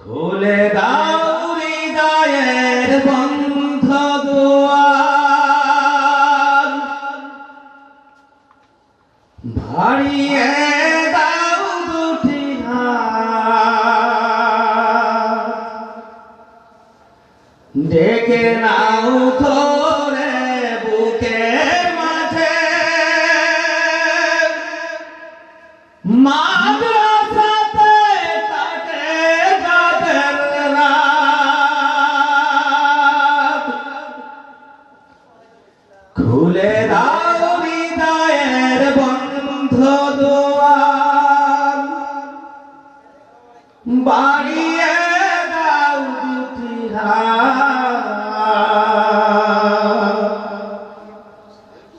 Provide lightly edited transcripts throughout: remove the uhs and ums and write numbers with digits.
খুলে দাও হৃদয়ের বন্ধ দুয়ার, ভাড়িয়ে দাও দুটি হাত, ডেকে নাও ধরে বুকের মাঝে মাদ্রাসাতে কাটে যাদের রাত। খুলে দাও হৃদয়ের বন্ধ দুয়ার, বাড়িয়ে দাও দুটি হাত,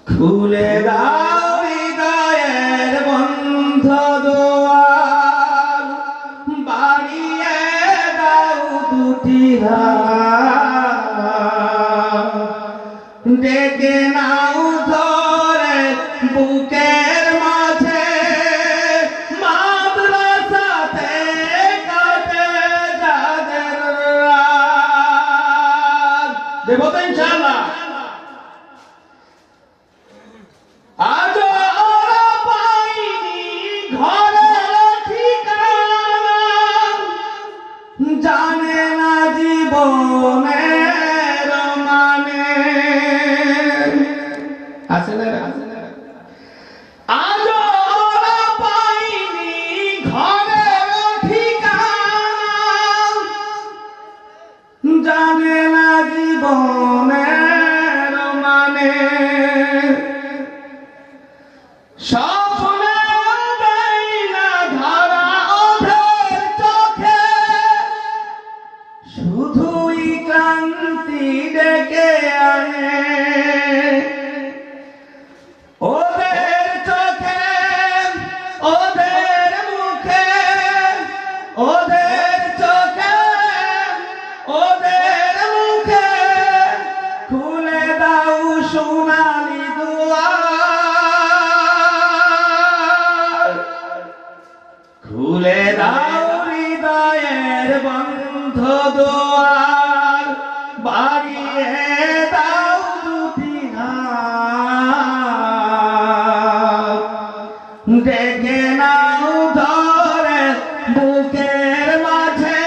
খুলে দাও হৃদয়ের বন্ধ দুয়ার, বাড়িয়ে দাও দুটি হাত, ডেকে নাও ধরে বুকের মাঝে মাদ্রাসাতে কাটে যাদের রাত। দেব তো ইনশাআল্লাহ। আজও ওরা পায়নি ঘরের ঠিকানা, জানে না জীবনের মানে। আছে না? আজও ওরা পায়নি ঘরের ঠিকানা, জানে না জীবনের মানে। স্বপ্নে দেয় না ধরা ওদের চোখে, শুধুই ক্লান্তি ডেকে আনে। ওদের চোখে, ওদের মুখে, ওদের চোখে, ওদের মুখে খুলে দাও সোনালি দুয়ার, খুলে দাও হৃদয়ের বন্ধ দুয়ার, বাড়িয়ে দাও দুটি হাত, ডেকে নাও ধরে বুকের মাঝে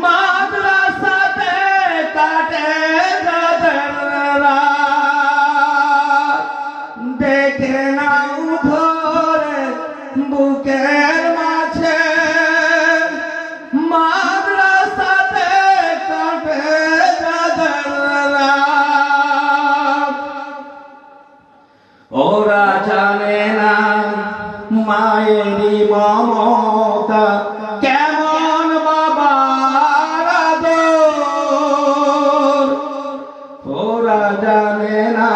মাদ্রাসাতে কাটে যাদের রাত। ডেকে নাও ধরে বুকের মাঝে মাদ্রাসাতে কাটে যাদের রাত। ওরা জানে না মায়েরই মমতা কেমন, বাবার আদর। ওরা জানে না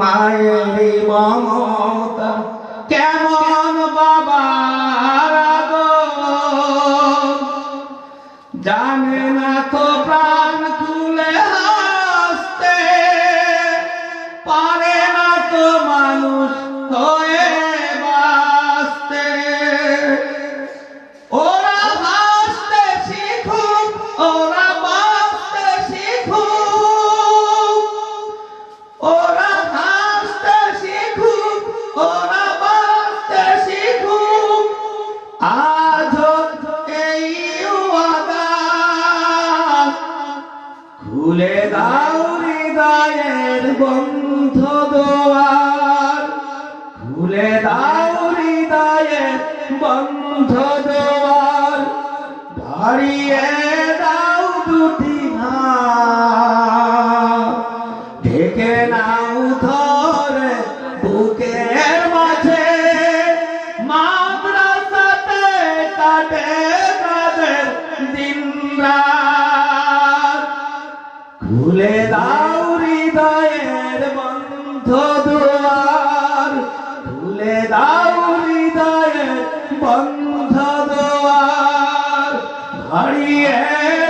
মায়েরই মমতা কেমন, বাবার আদর। জানে না তো প্রাণ খুলে হাসতে, পারে না তো মানুষ হয়ে বাঁচতে। ওরা হাসতে শিখুক, ওরা বাঁচতে শিখুক, ওরা হাসতে শিখুক, ওরা বাঁচতে শিখুক। আজও এই ওয়াদা, খুলে দাও হৃদয়ের বন্ধ দুয়ার, খুলে দাও হৃদয়ের বন্ধ দুয়ার, বাড়িয়ে দাও দুটি হাত, ঢেকে নাও ধরে বুকের মাঝে মাদ্রাসাতে কাটে তাদের দিন রাত। খুলে দাও হৃদয়ের বন্ধ দুয়ার, খুলে দাও হৃদয়ের বন্ধ দুয়ার, হারিয়ে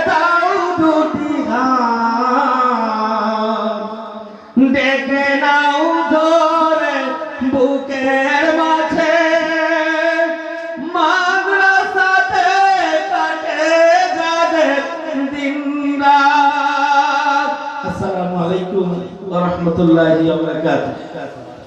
দাও দুটি হাত, ডেকে নাও ধরে বুকের মাঝে মাদ্রাসাতে কাটে আসসালামু আলাইকুম ওয়া রাহমাতুল্লাহি ওয়া বারাকাতুহু।